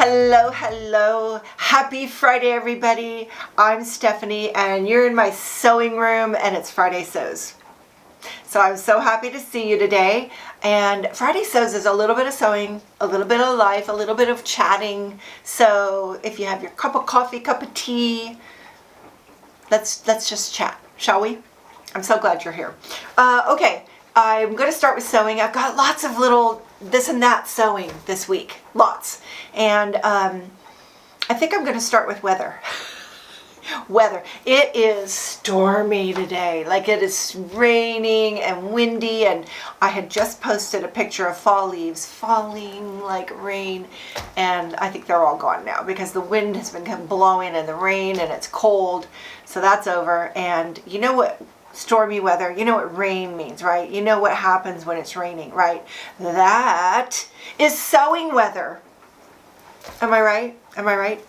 Hello, hello. Happy Friday, everybody. I'm Stephanie, and you're in my sewing room, and it's Friday Sews. So I'm so happy to see you today. And Friday Sews is a little bit of sewing, a little bit of life, a little bit of chatting. So if you have your cup of coffee, cup of tea, let's just chat, shall we? I'm so glad you're here. Okay, I'm going to start with sewing. I've got lots of little this and that sewing this week, lots. And I think I'm going to start with weather. Weather. It is stormy today. Like, it is raining and windy, and I had just posted a picture of fall leaves falling like rain, and I think they're all gone now because the wind has been blowing and the rain, and it's cold. So that's over. And you know what stormy weather, you know what rain means, right? You know what happens when it's raining, right? That is sewing weather. Am I right? Am I right?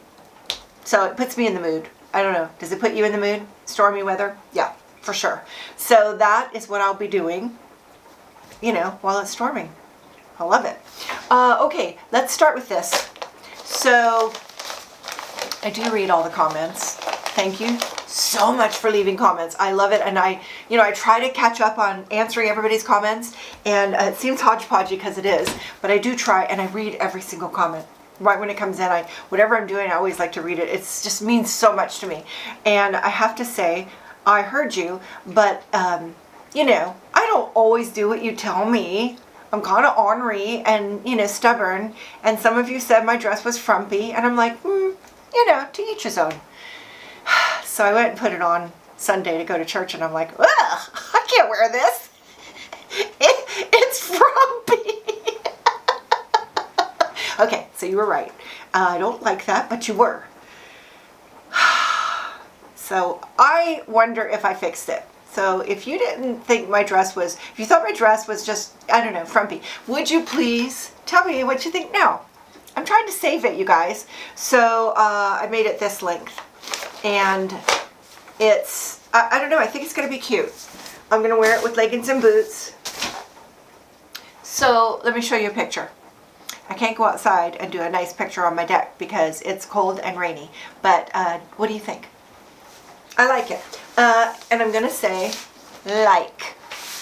So it puts me in the mood. I don't know. Does it put you in the mood? Stormy weather? Yeah, for sure. So that is what I'll be doing, you know, while it's storming. I love it. Okay, let's start with this. So I do read all the comments. Thank you so much for leaving comments. I love it. And I try to catch up on answering everybody's comments, and it seems hodgepodgey because it is, but I do try, and I read every single comment. Right when it comes in, whatever I'm doing, I always like to read it. It just means so much to me. And I have to say, I heard you, but, you know, I don't always do what you tell me. I'm kind of ornery and, you know, stubborn. And some of you said my dress was frumpy, and I'm like, you know, to each his own. So I went and put it on Sunday to go to church, and I'm like, ugh, I can't wear this. It's frumpy. Okay, so you were right. I don't like that, but you were. So I wonder if I fixed it. So if you didn't think my dress was, if you thought my dress was just, I don't know, frumpy, would you please tell me what you think now? I'm trying to save it, you guys. So I made it this length. And it's, I don't know, I think it's going to be cute. I'm going to wear it with leggings and boots. So let me show you a picture. I can't go outside and do a nice picture on my deck because it's cold and rainy. But what do you think? I like it. And I'm going to say like,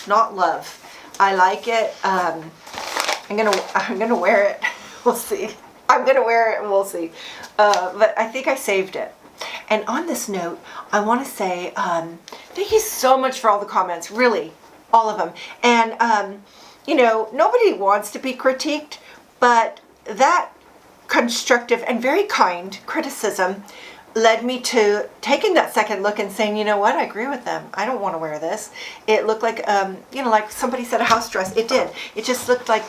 not love. I like it. I'm gonna wear it. We'll see. I'm going to wear it and we'll see. But I think I saved it. And on this note, I want to say thank you so much for all the comments. Really, all of them. And, you know, nobody wants to be critiqued. But that constructive and very kind criticism led me to taking that second look and saying, you know what, I agree with them. I don't want to wear this. It looked like, you know, like somebody said a house dress. It did. It just looked like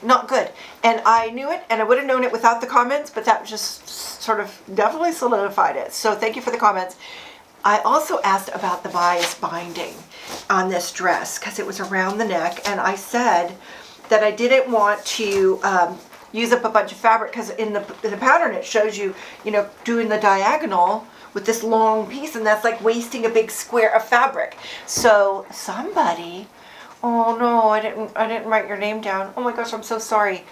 not good. And I knew it, and I would have known it without the comments, but that just sort of definitely solidified it. So thank you for the comments. I also asked about the bias binding on this dress because it was around the neck, and I said that I didn't want to use up a bunch of fabric because in the pattern it shows you, you know, doing the diagonal with this long piece, and that's like wasting a big square of fabric. So somebody, oh no, I didn't write your name down. Oh my gosh, I'm so sorry.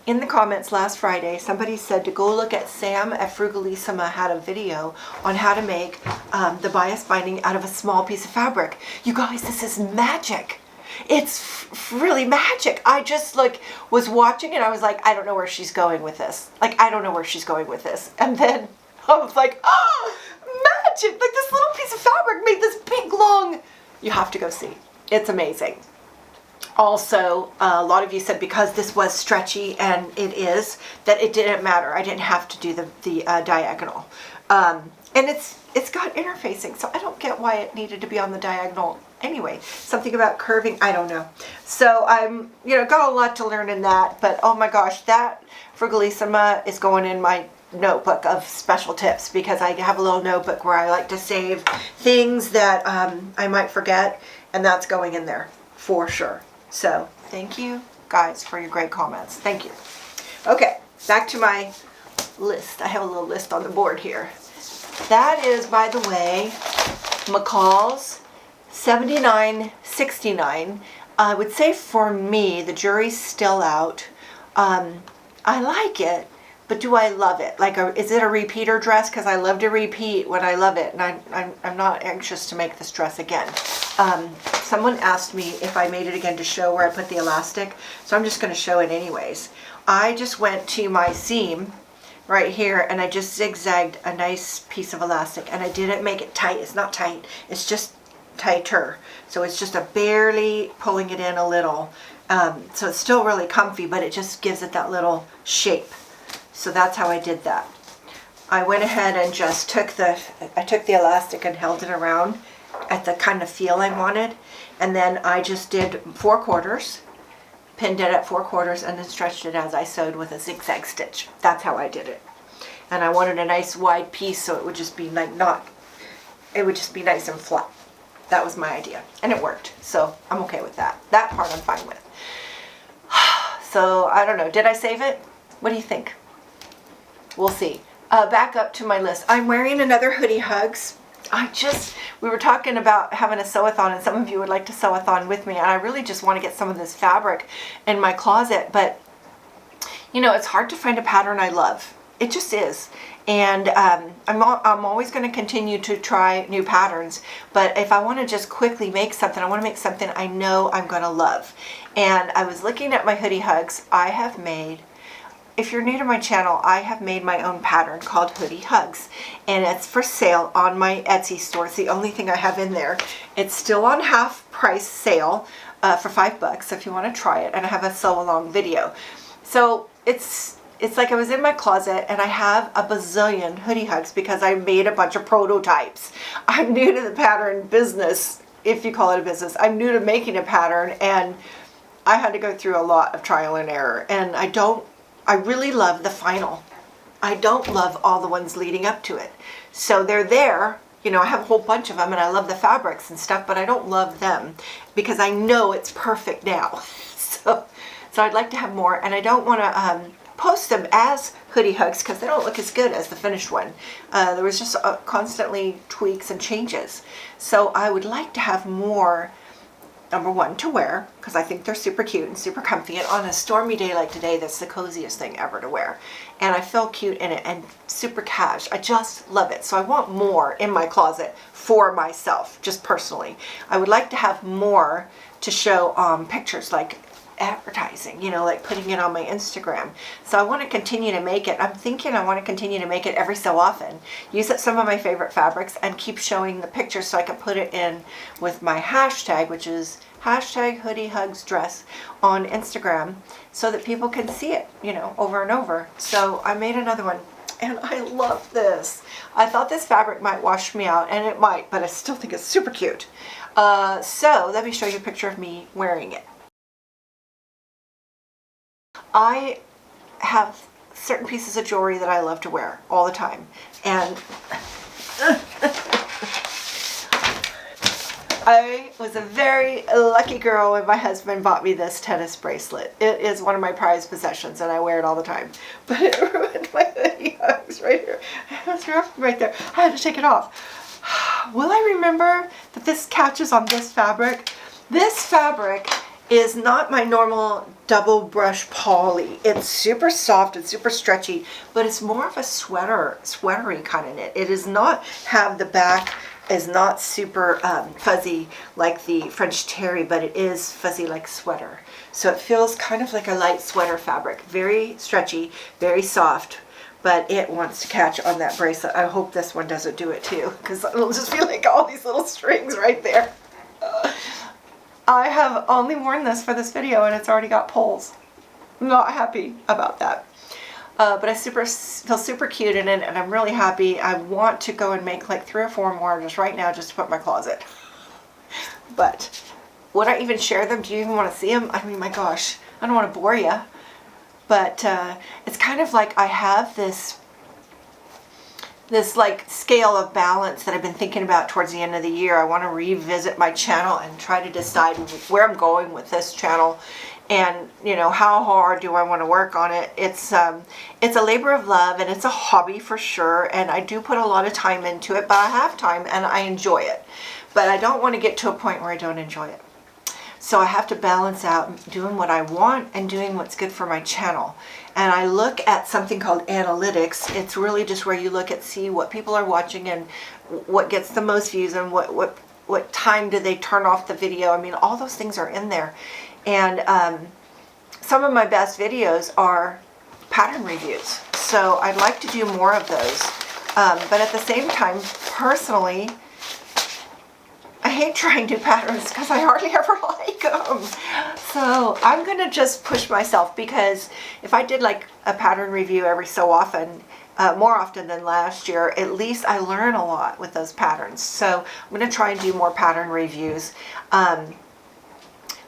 In the comments last Friday, somebody said to go look at Sam at Frugalissima had a video on how to make the bias binding out of a small piece of fabric. You guys, this is magic. It's really magic. I just like was watching and I was like, I don't know where she's going with this. Like, I don't know where she's going with this. And then I was like, oh, magic. Like, this little piece of fabric made this big, long. You have to go see. It's amazing. Also, a lot of you said because this was stretchy, and it is, that it didn't matter. I didn't have to do the diagonal. And it's got interfacing, so I don't get why it needed to be on the diagonal anyway. Something about curving, I don't know. So I'm, you know, got a lot to learn in that, but oh my gosh, that Frugalissima is going in my notebook of special tips because I have a little notebook where I like to save things that I might forget, and that's going in there for sure. So thank you guys for your great comments. Thank you. Okay, back to my list. I have a little list on the board here. That is, by the way, McCall's 79.69. I would say for me, the jury's still out. I like it, but do I love it? Like, is it a repeater dress? Because I love to repeat when I love it, and I'm not anxious to make this dress again. Someone asked me if I made it again to show where I put the elastic, so I'm just going to show it anyways. I just went to my seam right here, and I just zigzagged a nice piece of elastic, and I didn't make it tight. It's not tight, it's just tighter. So it's just a barely pulling it in a little. So it's still really comfy, but it just gives it that little shape. So that's how I did that. I went ahead and just took the elastic and held it around at the kind of feel I wanted. And then I just did 4/4, pinned it at 4/4, and then stretched it as I sewed with a zigzag stitch. That's how I did it. And I wanted a nice wide piece, so it would just be like it would just be nice and flat. That was my idea, and it worked. So I'm okay with that. That part I'm fine with. So I don't know, did I save it? What do you think? We'll see. Back up to my list. I'm wearing another Hoodie Hugs. We were talking about having a sew-a-thon, and some of you would like to sew-a-thon with me, and I really just want to get some of this fabric in my closet, but you know, it's hard to find a pattern I love. It just is. And I'm always going to continue to try new patterns, but if I want to just quickly make something, I want to make something I know I'm going to love. And I was looking at my Hoodie Hugs. I have made, if you're new to my channel, I have made my own pattern called Hoodie Hugs, and it's for sale on my Etsy store. It's the only thing I have in there. It's still on half price sale for $5 if you want to try it, and I have a sew along video. So it's like I was in my closet, and I have a bazillion Hoodie Hugs because I made a bunch of prototypes. I'm new to the pattern business, if you call it a business. I'm new to making a pattern, and I had to go through a lot of trial and error, and I really love the final. I don't love all the ones leading up to it. So they're there, you know, I have a whole bunch of them, and I love the fabrics and stuff, but I don't love them because I know it's perfect now. So I'd like to have more, and I don't want to post them as Hoodie Hugs because they don't look as good as the finished one. There was just constantly tweaks and changes. So I would like to have more, number one, to wear, because I think they're super cute and super comfy, and on a stormy day like today, that's the coziest thing ever to wear. And I feel cute in it and super cash. I just love it. So I want more in my closet for myself, just personally. I would like to have more to show pictures, like advertising, you know, like putting it on my Instagram. So I want to continue to make it. I'm thinking I want to continue to make it every so often. Use up some of my favorite fabrics and keep showing the pictures so I can put it in with my hashtag, which is hashtag Hoodie Hugs Dress on Instagram, so that people can see it, you know, over and over. So I made another one, and I love this. I thought this fabric might wash me out, and it might, but I still think it's super cute. So let me show you a picture of me wearing it. I have certain pieces of jewelry that I love to wear all the time, and I was a very lucky girl when my husband bought me this tennis bracelet. It is one of my prized possessions, and I wear it all the time, but it ruined my Hoodie Hugs right here. It was rough right there. I had to take it off. Will I remember that this catches on this fabric? This fabric is not my normal double brush poly. It's super soft and super stretchy, but it's more of a sweatery kind of knit. It does not have, the back is not super fuzzy like the French terry, but it is fuzzy like sweater. So it feels kind of like a light sweater fabric. Very stretchy, very soft, but it wants to catch on that bracelet. I hope this one doesn't do it too, because it'll just be like all these little strings right there. I have only worn this for this video, and it's already got pulls. I'm not happy about that. But I feel super cute in it, and I'm really happy. I want to go and make like 3 or 4 more just right now, just to put in my closet. But would I even share them? Do you even want to see them? I mean, my gosh, I don't want to bore you. But it's kind of like I have this like scale of balance that I've been thinking about towards the end of the year. I want to revisit my channel and try to decide where I'm going with this channel, and you know, how hard do I want to work on it. It's a labor of love, and it's a hobby for sure, and I do put a lot of time into it, but I have time and I enjoy it. But I don't want to get to a point where I don't enjoy it. So I have to balance out doing what I want and doing what's good for my channel. And I look at something called analytics. It's really just where you look at see what people are watching and what gets the most views and what time do they turn off the video. I mean, all those things are in there. And some of my best videos are pattern reviews. So I'd like to do more of those. But at the same time, personally, I hate trying new patterns because I hardly ever like them. So I'm going to just push myself, because if I did like a pattern review every so often, more often than last year, at least I learn a lot with those patterns. So I'm going to try and do more pattern reviews.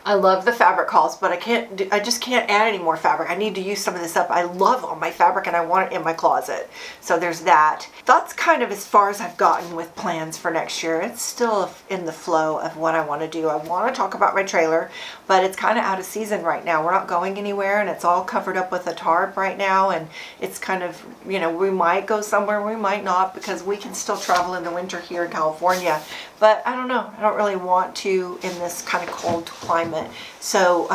I love the fabric hauls, but I just can't add any more fabric. I need to use some of this up. I love all my fabric and I want it in my closet. So there's that. That's kind of as far as I've gotten with plans for next year. It's still in the flow of what I want to do. I want to talk about my trailer, but it's kind of out of season right now. We're not going anywhere and it's all covered up with a tarp right now. And it's kind of, you know, we might go somewhere, we might not, because we can still travel in the winter here in California. But I don't know. I don't really want to in this kind of cold climate. So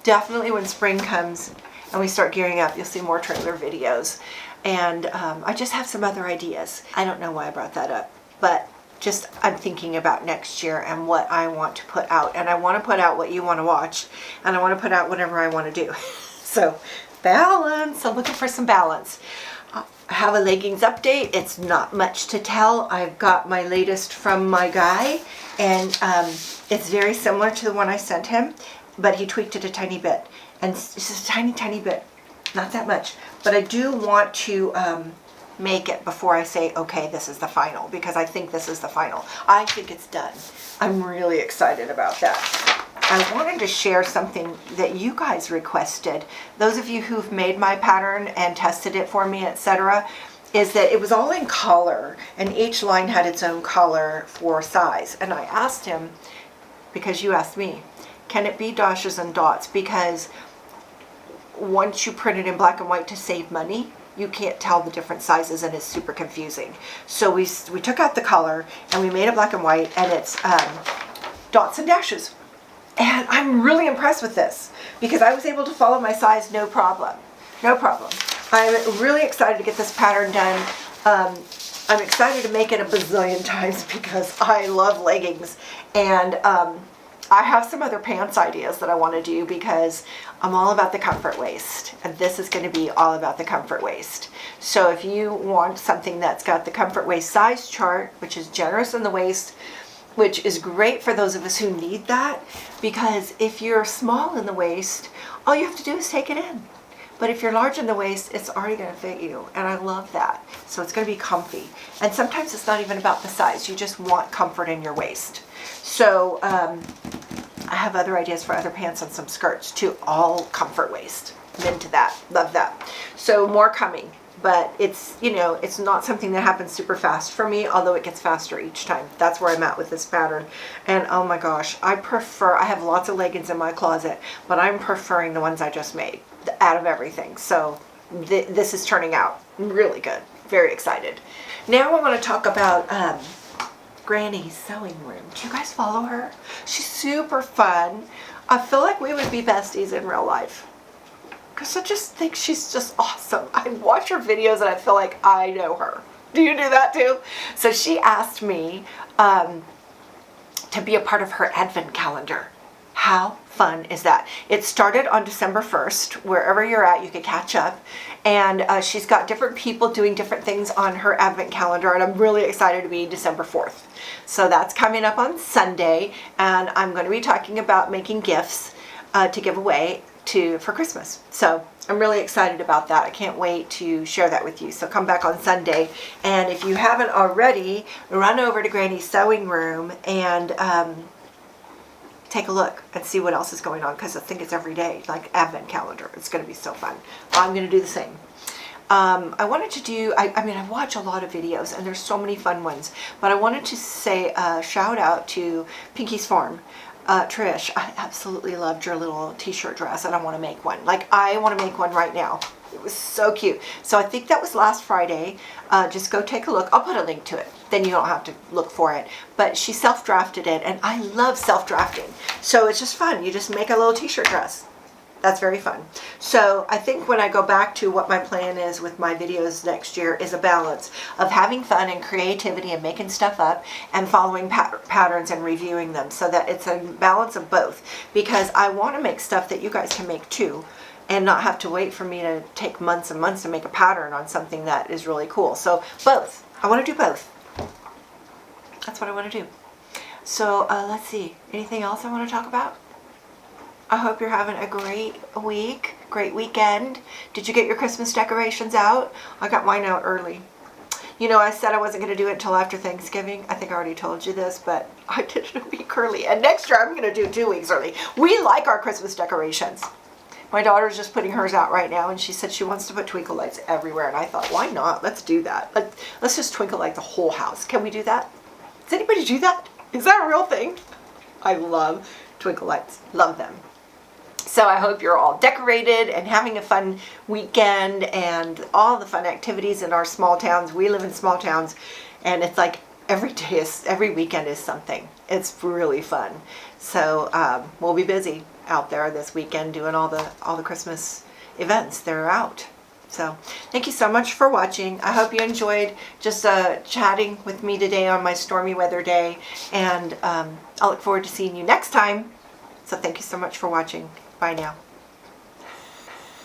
definitely when spring comes and we start gearing up, you'll see more trailer videos. And I just have some other ideas. I don't know why I brought that up, but just I'm thinking about next year and what I want to put out. And I want to put out what you want to watch, and I want to put out whatever I want to do. So balance. I'm looking for some balance. I have a leggings update. It's not much to tell. I've got my latest from my guy, and it's very similar to the one I sent him, but he tweaked it a tiny bit. And it's just a tiny bit, not that much. But I do want to make it before I say, okay, this is the final, because I think this is the final. I think it's done. I'm really excited about that. I wanted to share something that you guys requested. Those of you who've made my pattern and tested it for me, etc., is that it was all in color, and each line had its own color for size. And I asked him, because you asked me, can it be dashes and dots? Because once you print it in black and white to save money, you can't tell the different sizes and it's super confusing. So we took out the color and we made it black and white, and it's dots and dashes. And I'm really impressed with this because I was able to follow my size no problem. No problem. I'm really excited to get this pattern done. I'm excited to make it a bazillion times because I love leggings. And I have some other pants ideas that I want to do because I'm all about the comfort waist. And this is going to be all about the comfort waist. So if you want something that's got the comfort waist size chart, which is generous in the waist, which is great for those of us who need that, because if you're small in the waist, all you have to do is take it in. But if you're large in the waist, it's already going to fit you, and I love that. So it's going to be comfy. And sometimes it's not even about the size. You just want comfort in your waist. So I have other ideas for other pants and some skirts too, all comfort waist. I'm into that. Love that. So more coming. But it's, you know, it's not something that happens super fast for me, although it gets faster each time. That's where I'm at with this pattern. And oh my gosh, I have lots of leggings in my closet, but I'm preferring the ones I just made out of everything. So this is turning out really good. Very excited. Now I want to talk about Granny's sewing room. Do you guys follow her? She's super fun. I feel like we would be besties in real life, because I just think she's just awesome. I watch her videos and I feel like I know her. Do you do that too? So she asked me to be a part of her advent calendar. How fun is that? It started on December 1st. Wherever you're at, you can catch up. And she's got different people doing different things on her advent calendar. And I'm really excited to be December 4th. So that's coming up on Sunday. And I'm going to be talking about making gifts to give away for Christmas. So I'm really excited about that. I can't wait to share that with you. So come back on Sunday. And if you haven't already, run over to Granny's sewing room and take a look and see what else is going on, because I think it's every day, like advent calendar. It's going to be so fun. I'm going to do the same. I wanted to do, I mean, I watch a lot of videos and there's so many fun ones, but I wanted to say a shout out to Pinky's Farm. Trish, I absolutely loved your little t-shirt dress and I want to make one. Like, I want to make one right now. It was so cute. So I think that was last Friday. Just go take a look. I'll put a link to it. Then you don't have to look for it. But she self-drafted it, and I love self-drafting. So it's just fun. You just make a little t-shirt dress. That's very fun. So I think when I go back to what my plan is with my videos next year is a balance of having fun and creativity and making stuff up and following patterns and reviewing them, so that it's a balance of both, because I want to make stuff that you guys can make too and not have to wait for me to take months and months to make a pattern on something that is really cool. So both. I want to do both. That's what I want to do. So let's see. Anything else I want to talk about? I hope you're having a great week, great weekend. Did you get your Christmas decorations out? I got mine out early. You know, I said I wasn't going to do it until after Thanksgiving. I think I already told you this, but I did it a week early. And next year I'm going to do 2 weeks early. We like our Christmas decorations. My daughter's just putting hers out right now, and she said she wants to put twinkle lights everywhere. And I thought, why not? Let's do that. Let's just twinkle light the whole house. Can we do that? Does anybody do that? Is that a real thing? I love twinkle lights. Love them. So I hope you're all decorated and having a fun weekend and all the fun activities in our small towns. We live in small towns, and it's like every weekend is something. It's really fun. So we'll be busy out there this weekend doing all the Christmas events that are out. So thank you so much for watching. I hope you enjoyed just chatting with me today on my stormy weather day, and I'll look forward to seeing you next time. So thank you so much for watching. Bye now.